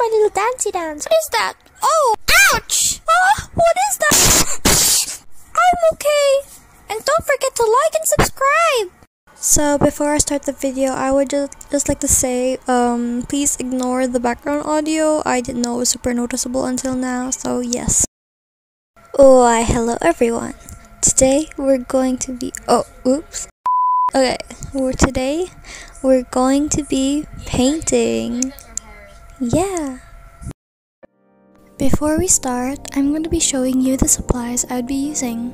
my little dancey dance. What is that? Oh, ouch! What is that? I'm okay. And don't forget to like and subscribe. So before I start the video, I would just like to say, please ignore the background audio. I didn't know it was super noticeable until now, so yes. Why, hello everyone. Today we're going to be, today we're going to be painting. Yeah. Before we start, I'm going to be showing you the supplies I would be using.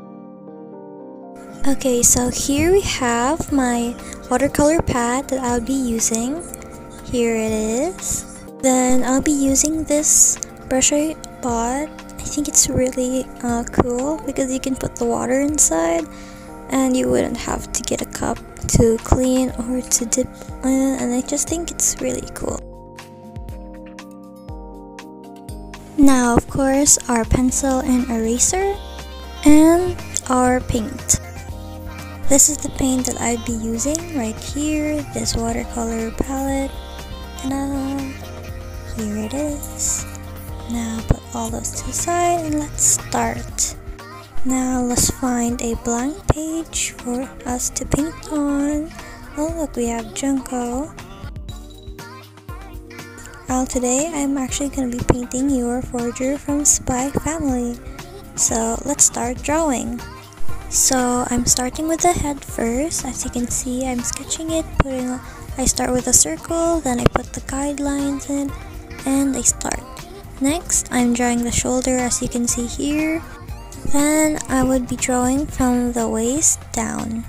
Okay, so here we have my watercolor pad that I'll be using. Here it is. Then I'll be using this brush I bought. I think it's really cool because you can put the water inside and you wouldn't have to get a cup to clean or to dip in, and I just think it's really cool. Now, of course, our pencil and eraser and our paint. This is the paint that I'd be using right here, this watercolor palette. And here it is. Now put all those to the side and let's start. Now let's find a blank page for us to paint on. Oh look, we have Junko. Today I'm actually going to be painting Yor Forger from SpyXFamily. So let's start drawing. So I'm starting with the head first. As you can see, I'm sketching it. I start with a circle, then I put the guidelines in, and I start. Next, I'm drawing the shoulder, as you can see here. Then I would be drawing from the waist down.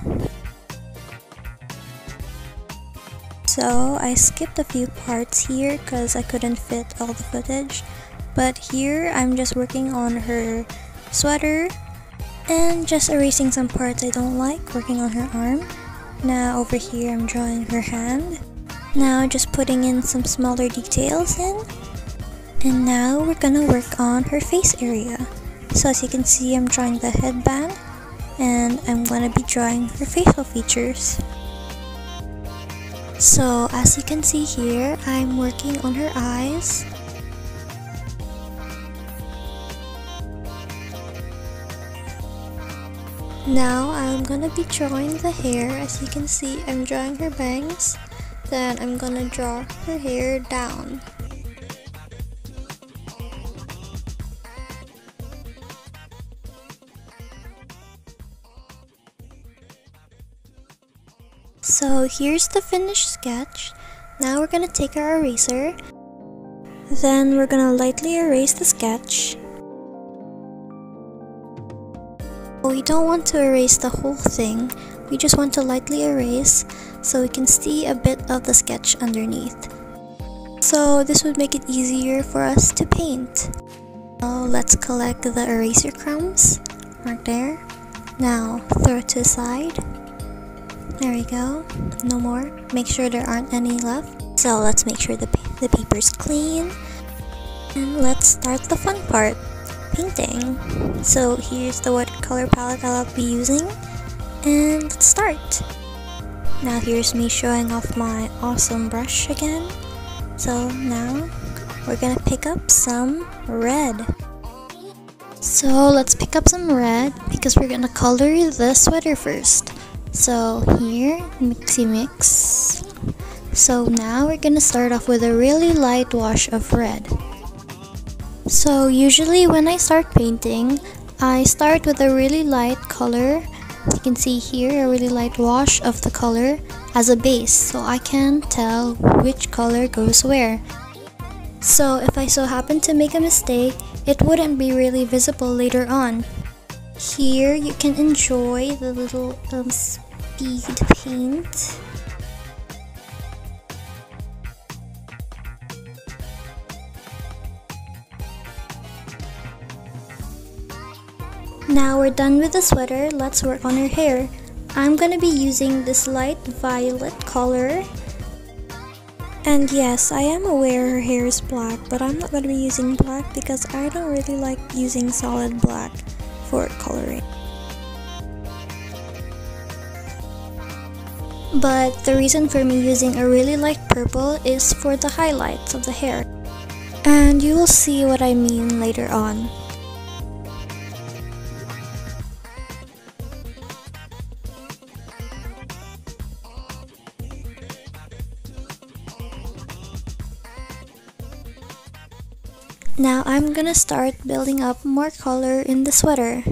So I skipped a few parts here because I couldn't fit all the footage. But here I'm just working on her sweater and just erasing some parts I don't like, working on her arm. Now over here I'm drawing her hand. Now just putting in some smaller details in. And now we're gonna work on her face area. So as you can see, I'm drawing the headband and I'm gonna be drawing her facial features. So as you can see here, I'm working on her eyes. Now I'm gonna be drawing the hair. As you can see, I'm drawing her bangs. Then I'm gonna draw her hair down. So here's the finished sketch. Now we're gonna take our eraser. Then we're gonna lightly erase the sketch. We don't want to erase the whole thing. We just want to lightly erase so we can see a bit of the sketch underneath. So this would make it easier for us to paint. Now let's collect the eraser crumbs right there. Now throw it to the side. There we go. No more. Make sure there aren't any left. So let's make sure the paper's clean. And let's start the fun part, painting. So here's the watercolor palette I'll be using. And let's start. Now here's me showing off my awesome brush again. So now we're gonna pick up some red. So let's pick up some red because we're gonna color the sweater first. So here, mixy mix. So now we're gonna start off with a really light wash of red. So usually when I start painting, I start with a really light color. As you can see here, a really light wash of the color as a base, so I can tell which color goes where. So if I so happen to make a mistake, it wouldn't be really visible later on. Here you can enjoy the little speed paint. Now we're done with the sweater, let's work on her hair. I'm gonna be using this light violet color. And yes, I am aware her hair is black, but I'm not gonna be using black because I don't really like using solid black for coloring. But the reason for me using a really light purple is for the highlights of the hair. And you will see what I mean later on. Now I'm gonna start building up more color in the sweater.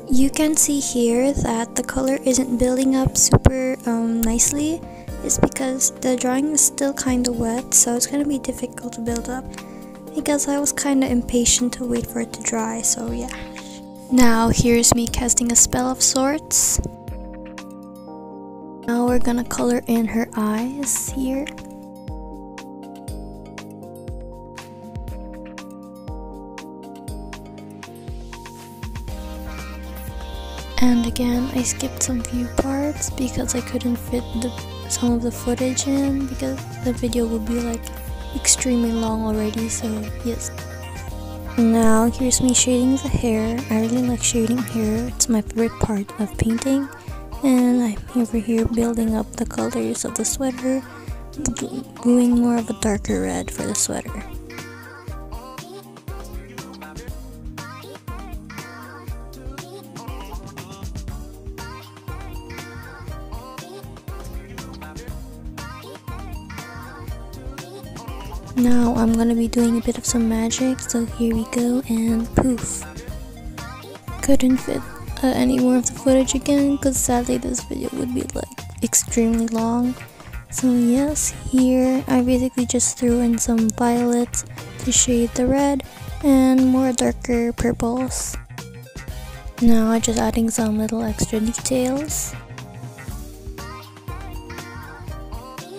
You can see here that the color isn't building up super nicely. It's because the drawing is still kind of wet, so it's gonna be difficult to build up because I was kind of impatient to wait for it to dry, so yeah. Now here's me casting a spell of sorts. Now we're gonna color in her eyes here. And again, I skipped some few parts because I couldn't fit some of the footage in because the video would be like extremely long already, so yes. Now here's me shading the hair. I really like shading hair, it's my favorite part of painting. And I'm over here building up the colors of the sweater, doing more of a darker red for the sweater. Now I'm gonna be doing a bit of some magic, so here we go, and poof. Couldn't fit any more of the footage again because sadly this video would be like extremely long. So yes, here I basically just threw in some violets to shade the red and more darker purples. Now I'm just adding some little extra details.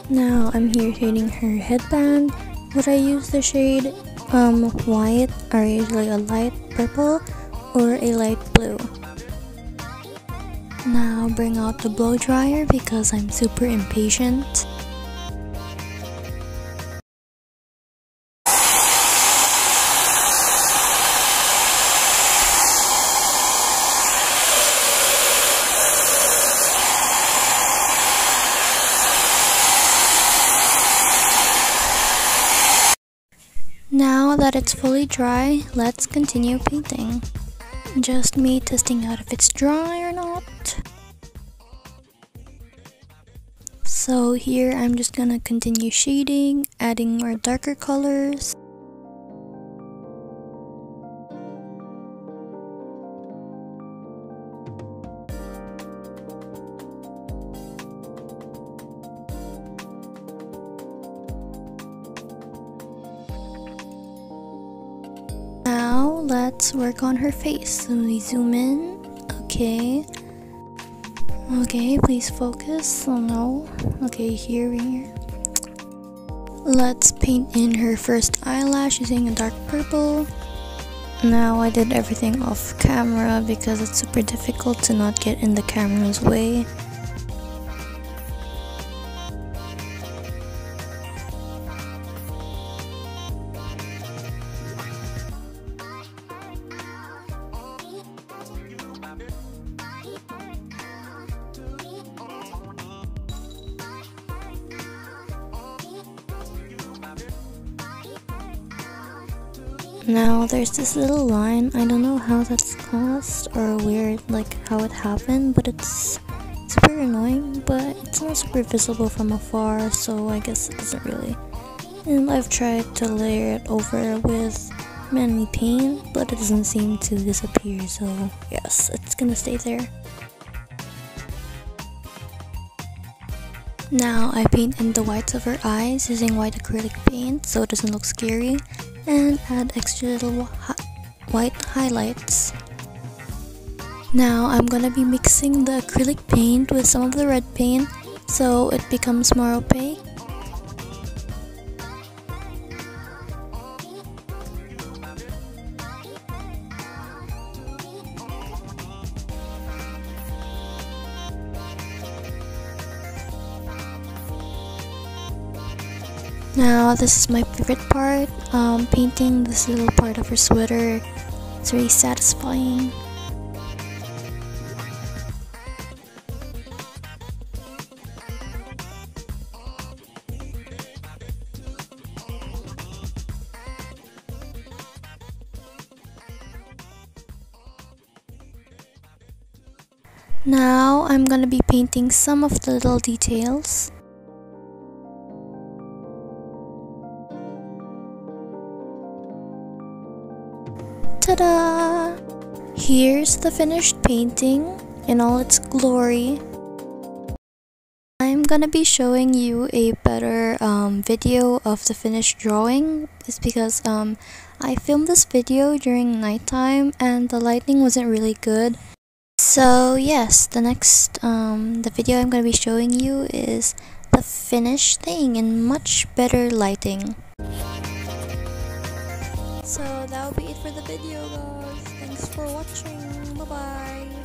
Now I'm here shading her headband. Would I use the shade white, or usually a light purple or a light blue? Now bring out the blow dryer because I'm super impatient. Now that it's fully dry, let's continue painting. Just me testing out if it's dry or not. So here I'm just gonna continue shading, adding more darker colors. Now let's work on her face. So we zoom in. Okay. Okay, please focus. Oh no. Okay, here we are. Let's paint in her first eyelash using a dark purple. Now I did everything off camera because it's super difficult to not get in the camera's way. Now there's this little line. I don't know how that's caused or where how it happened, but it's super annoying, but it's not super visible from afar, so I guess it doesn't really. And I've tried to layer it over with many paint, but it doesn't seem to disappear, so yes, it's gonna stay there. Now I paint in the whites of her eyes using white acrylic paint so it doesn't look scary, and add extra little white highlights. Now I'm gonna be mixing the acrylic paint with some of the red paint so it becomes more opaque. Now this is my favorite part, painting this little part of her sweater. It's very satisfying. Now I'm gonna be painting some of the little details. Ta-da! Here's the finished painting in all its glory. I'm gonna be showing you a better video of the finished drawing. It's because I filmed this video during nighttime and the lighting wasn't really good. So yes, the video I'm gonna be showing you is the finished thing in much better lighting. So that will be it for the video, guys. Thanks for watching. Bye bye.